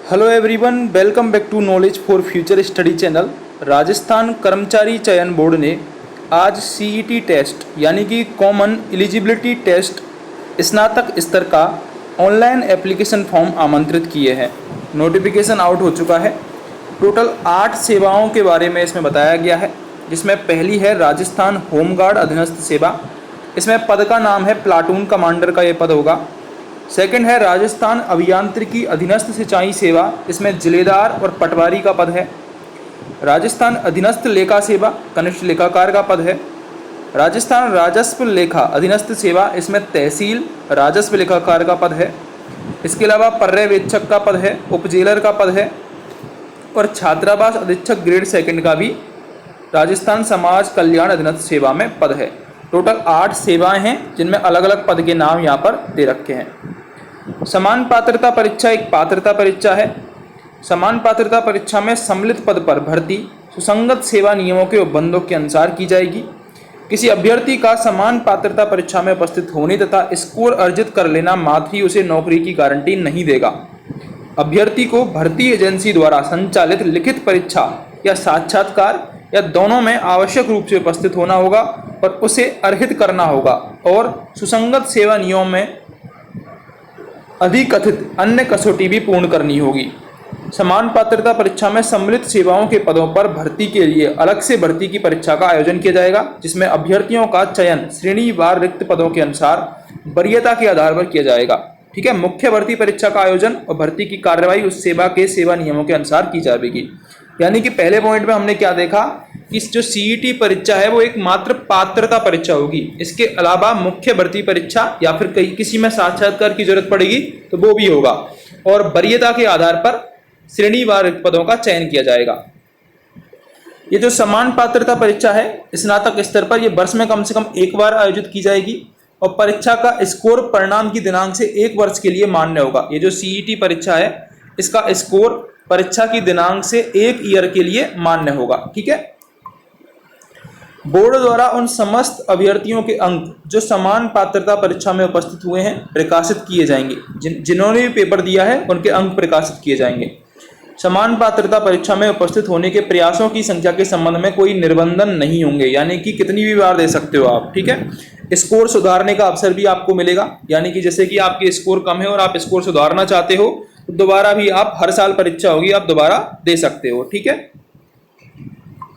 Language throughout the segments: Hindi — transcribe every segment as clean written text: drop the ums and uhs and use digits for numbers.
Hello everyone, welcome back to knowledge for future study channel. Rajasthan कर्मचारी चयन बोर्ड ने आज सीईटी टेस्ट यानी कि कॉमन एलिजिबिलिटी टेस्ट स्नातक स्तर का ऑनलाइन एप्लीकेशन फॉर्म आमंत्रित किए हैं। नोटिफिकेशन आउट हो चुका है। टोटल 8 सेवाओं के बारे में इसमें बताया गया है, जिसमें पहली है राजस्थान होमगार्ड अधीनस्थ सेवा। इसमें पद का नाम है प्लाटून कमांडर का ये पद होगा। सेकंड है राजस्थान अभियांत्रिकी अधीनस्थ सिंचाई सेवा। इसमें जिलेदार और पटवारी का पद है। राजस्थान अधीनस्थ लेखा सेवा कनिष्ठ लेखाकार का पद है। राजस्थान राजस्व लेखा अधीनस्थ सेवा, इसमें तहसील राजस्व लेखाकार का पद है। इसके अलावा पर्यवेक्षक का पद है, उपजेलर का पद है और छात्रावास अधीक्षक ग्रेड सेकंड का भी राजस्थान समाज कल्याण अधीनस्थ सेवा में पद है। टोटल 8 सेवाएं हैं, जिनमें अलग अलग पद के नाम यहाँ पर दे रखे हैं। समान पात्रता परीक्षा एक पात्रता परीक्षा है। समान पात्रता परीक्षा में सम्मिलित पद पर भर्ती सुसंगत सेवा नियमों के उपबंधों के अनुसार की जाएगी। किसी अभ्यर्थी का समान पात्रता परीक्षा में उपस्थित होने तथा स्कोर अर्जित कर लेना मात्र ही उसे नौकरी की गारंटी नहीं देगा। अभ्यर्थी को भर्ती एजेंसी द्वारा संचालित लिखित परीक्षा या साक्षात्कार या दोनों में आवश्यक रूप से उपस्थित होना होगा और उसे अर्हित करना होगा और सुसंगत सेवा नियमों में अधिकथित अन्य कसौटी भी पूर्ण करनी होगी। समान पात्रता परीक्षा में सम्मिलित सेवाओं के पदों पर भर्ती के लिए अलग से भर्ती की परीक्षा का आयोजन किया जाएगा, जिसमें अभ्यर्थियों का चयन श्रेणीवार रिक्त पदों के अनुसार वरीयता के आधार पर किया जाएगा। ठीक है, मुख्य भर्ती परीक्षा का आयोजन और भर्ती की कार्यवाही उस सेवा के सेवा नियमों के अनुसार की जाएगी। यानी कि पहले पॉइंट में हमने क्या देखा कि जो सीईटी परीक्षा है वो एक मात्र पात्रता परीक्षा होगी। इसके अलावा मुख्य भर्ती परीक्षा या फिर किसी में साक्षात्कार की जरूरत पड़ेगी तो वो भी होगा और वरीयता के आधार पर श्रेणीवार पदों का चयन किया जाएगा। ये जो समान पात्रता परीक्षा है स्नातक स्तर पर, ये वर्ष में कम से कम एक बार आयोजित की जाएगी और परीक्षा का स्कोर परिणाम की दिनांक से 1 वर्ष के लिए मान्य होगा। ये जो सीईटी परीक्षा है इसका स्कोर परीक्षा की दिनांक से 1 ईयर के लिए मान्य होगा। ठीक है, बोर्ड द्वारा उन समस्त अभ्यर्थियों के अंक जो समान पात्रता परीक्षा में उपस्थित हुए हैं प्रकाशित किए जाएंगे। जिन्होंने भी पेपर दिया है उनके अंक प्रकाशित किए जाएंगे। समान पात्रता परीक्षा में उपस्थित होने के प्रयासों की संख्या के संबंध में कोई निर्बंधन नहीं होंगे, यानी कि कितनी भी बार दे सकते हो आप। ठीक है, स्कोर सुधारने का अवसर भी आपको मिलेगा, यानी कि जैसे कि आपके स्कोर कम है और आप स्कोर सुधारना चाहते हो तो दोबारा भी आप, हर साल परीक्षा होगी, आप दोबारा दे सकते हो। ठीक है,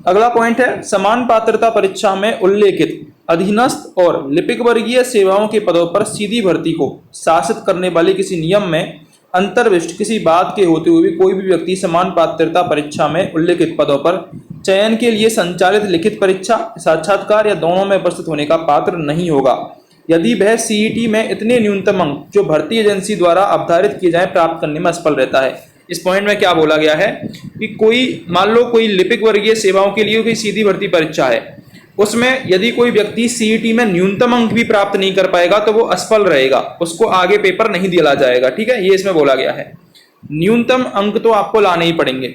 अगला पॉइंट है समान पात्रता परीक्षा में उल्लेखित अधीनस्थ और लिपिक वर्गीय सेवाओं के पदों पर सीधी भर्ती को शासित करने वाले किसी नियम में अंतर्विष्ट किसी बात के होते हुए भी कोई भी व्यक्ति समान पात्रता परीक्षा में उल्लेखित पदों पर चयन के लिए संचालित लिखित परीक्षा साक्षात्कार या दोनों में उपस्थित होने का पात्र नहीं होगा, यदि वह सीईटी में इतने न्यूनतम अंक जो भर्ती एजेंसी द्वारा अवधारित किए जाए प्राप्त करने में असफल रहता है। इस पॉइंट में क्या बोला गया है कि कोई, मान लो कोई लिपिक वर्गीय सेवाओं के लिए कोई सीधी भर्ती परीक्षा है, उसमें यदि कोई व्यक्ति सीईटी में न्यूनतम अंक भी प्राप्त नहीं कर पाएगा तो वो असफल रहेगा, उसको आगे पेपर नहीं दिया जाएगा। ठीक है, ये इसमें बोला गया है। न्यूनतम अंक तो आपको लाने ही पड़ेंगे।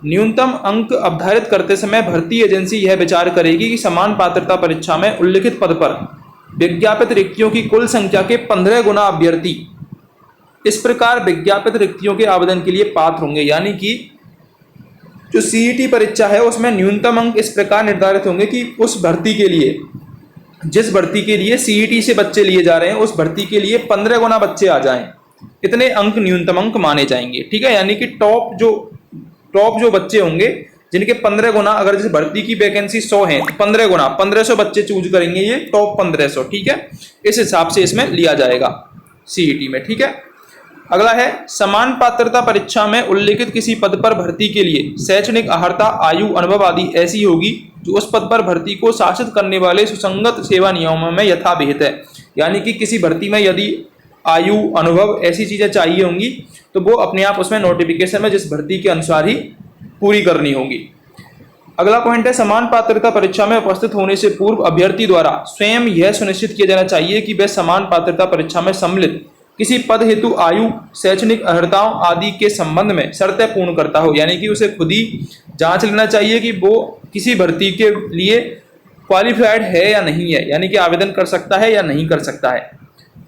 न्यूनतम अंक अवधारित करते समय भर्ती एजेंसी यह विचार करेगी कि समान पात्रता परीक्षा में उल्लिखित पद पर विज्ञापित रिक्तियों की कुल संख्या के 15 गुना अभ्यर्थी इस प्रकार विज्ञापित रिक्तियों के आवेदन के लिए पात्र होंगे। यानी कि जो सीईटी परीक्षा है उसमें न्यूनतम अंक इस प्रकार निर्धारित होंगे कि उस भर्ती के लिए, जिस भर्ती के लिए सीईटी से बच्चे लिए जा रहे हैं, उस भर्ती के लिए 15 गुना बच्चे आ जाएं, इतने अंक न्यूनतम अंक माने जाएंगे। ठीक है, यानी कि टॉप जो बच्चे होंगे जिनके 15 गुना, अगर जैसे भर्ती की वैकेंसी 100 है तो 15 गुना 1500 बच्चे चूज करेंगे, ये टॉप 1500। ठीक है, इस हिसाब से इसमें लिया जाएगा सीईटी में। ठीक है, अगला है समान पात्रता परीक्षा में उल्लेखित किसी पद पर भर्ती के लिए शैक्षणिक अर्हता, आयु, अनुभव आदि ऐसी होगी जो उस पद पर भर्ती को शासित करने वाले सुसंगत सेवा नियमों में यथाविहित है। यानी कि किसी भर्ती में यदि आयु, अनुभव ऐसी चीजें चाहिए होंगी तो वो अपने आप उसमें नोटिफिकेशन में जिस भर्ती के अनुसार ही पूरी करनी होगी। अगला पॉइंट है समान पात्रता परीक्षा में उपस्थित होने से पूर्व अभ्यर्थी द्वारा स्वयं यह सुनिश्चित किया जाना चाहिए कि वह समान पात्रता परीक्षा में सम्मिलित किसी पद हेतु आयु, शैक्षणिक अर्हताओं आदि के संबंध में शर्तें पूर्ण करता हो। यानी कि उसे खुद ही जांच लेना चाहिए कि वो किसी भर्ती के लिए क्वालिफाइड है या नहीं है, यानी कि आवेदन कर सकता है या नहीं कर सकता है।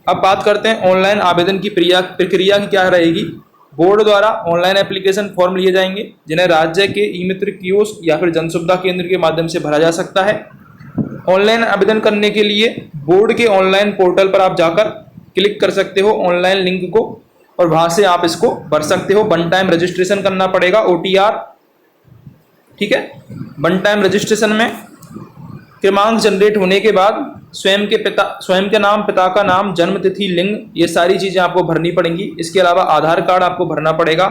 अब बात करते हैं ऑनलाइन आवेदन की प्रक्रिया की क्या रहेगी। बोर्ड द्वारा ऑनलाइन एप्लीकेशन फॉर्म लिए जाएंगे जिन्हें राज्य के ई मित्र कियोस्क या फिर जन सुविधा केंद्र के माध्यम से भरा जा सकता है। ऑनलाइन आवेदन करने के लिए बोर्ड के ऑनलाइन पोर्टल पर आप जाकर क्लिक कर सकते हो ऑनलाइन लिंक को और वहां से आप इसको भर सकते हो। वन टाइम रजिस्ट्रेशन करना पड़ेगा OTR, ठीक है। वन टाइम रजिस्ट्रेशन में क्रमांक जनरेट होने के बाद स्वयं के नाम, पिता का नाम, जन्म तिथि, लिंग, ये सारी चीजें आपको भरनी पड़ेंगी। इसके अलावा आधार कार्ड आपको भरना पड़ेगा।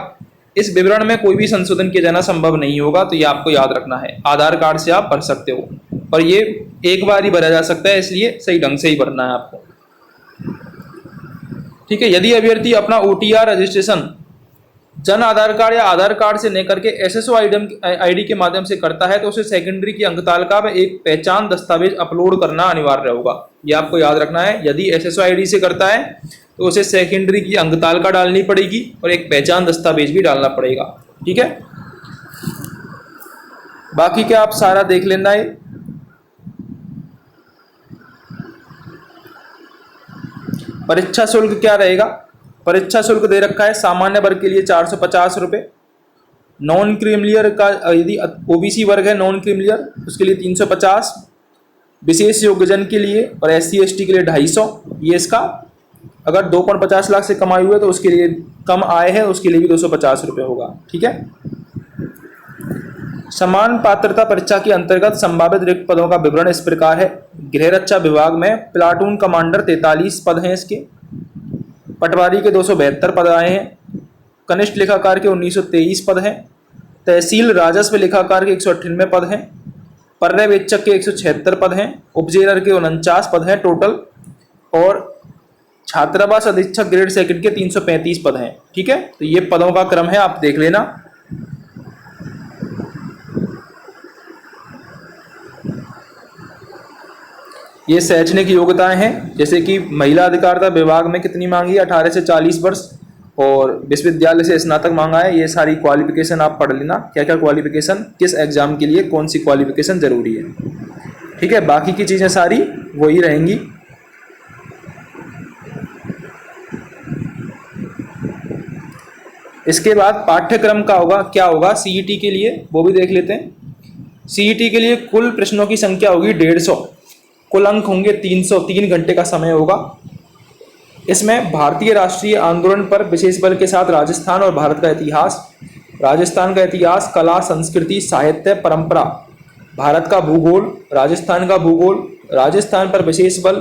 इस विवरण में कोई भी संशोधन किया जाना संभव नहीं होगा, तो ये आपको याद रखना है। आधार कार्ड से आप भर सकते हो और ये एक बार ही भरा जा सकता है, इसलिए सही ढंग से ही भरना है आपको, ठीक है। यदि अभ्यर्थी अपना OTR registration Jan Aadhaar card या आधार कार्ड से नहीं करके SSO ID के माध्यम से करता है तो उसे सेकेंडरी की अंकतालिका में एक पहचान दस्तावेज अपलोड करना अनिवार्य होगा। ये आपको याद रखना है। यदि SSO ID से करता है तो उसे सेकेंडरी की अंकतालिका डालनी पड़ेगी और एक पहचान दस्तावेज भी डालना पड़ेगा, ठीक है। बाकी क्या आप सारा देख लेना है। परीक्षा शुल्क क्या रहेगा? परीक्षा शुल्क दे रखा है सामान्य वर्ग के लिए 450 रुपये, नॉन क्रीमिलियर का यदि OBC वर्ग है नॉन क्रीमिलियर उसके लिए 350, विशेष योग्यजन के लिए और SC ST के लिए 250। ये इसका अगर 2.50 लाख से कमाई हुई है तो उसके लिए कम आय है उसके लिए भी 250 रुपये होगा, ठीक है। समान पात्रता परीक्षा के अंतर्गत संभावित रिक्त पदों का विवरण इस प्रकार है। गृह रक्षा विभाग में प्लाटून कमांडर 43 पद हैं इसके, पटवारी के 272 पद आए हैं, कनिष्ठ लेखाकार के 1923 पद हैं, तहसील राजस्व लेखाकार के 198 पद हैं, पर्यवेक्षक के 176 पद हैं, उपजेलर के 49 पद हैं टोटल, और छात्रावास अधीक्षक ग्रेड सेकंड के 335 पद हैं, ठीक है। तो ये पदों का क्रम है, आप देख लेना। ये शैक्षणिक योग्यताएं हैं, जैसे कि महिला अधिकारिता विभाग में कितनी मांगी है 18 से 40 वर्ष, और विश्वविद्यालय से स्नातक मांगा है। ये सारी क्वालिफिकेशन आप पढ़ लेना, क्या क्या क्वालिफिकेशन किस एग्जाम के लिए कौन सी क्वालिफिकेशन जरूरी है, ठीक है। बाकी की चीजें सारी वही रहेंगी। इसके बाद पाठ्यक्रम का होगा, क्या होगा CET के लिए वो भी देख लेते हैं। CET के लिए कुल प्रश्नों की संख्या होगी 150, कुल अंक होंगे 300, 3 घंटे का समय होगा। इसमें भारतीय राष्ट्रीय आंदोलन पर विशेष बल के साथ राजस्थान और भारत का इतिहास, राजस्थान का इतिहास, कला, संस्कृति, साहित्य, परंपरा, भारत का भूगोल, राजस्थान का भूगोल, राजस्थान पर विशेष बल,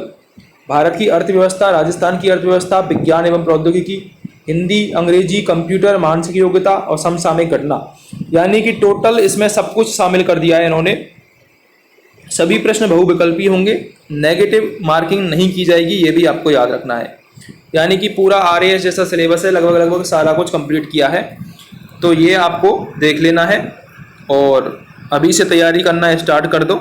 भारत की अर्थव्यवस्था, राजस्थान की अर्थव्यवस्था, विज्ञान एवं प्रौद्योगिकी, हिंदी, अंग्रेजी, कंप्यूटर, मानसिक योग्यता और समसामयिक घटना, यानी कि टोटल इसमें सब कुछ शामिल कर दिया है इन्होंने। सभी प्रश्न बहुविकल्पी होंगे, नेगेटिव मार्किंग नहीं की जाएगी, ये भी आपको याद रखना है। यानी कि पूरा RAS जैसा सिलेबस है, लगभग सारा कुछ कंप्लीट किया है, तो ये आपको देख लेना है और अभी से तैयारी करना स्टार्ट कर दो।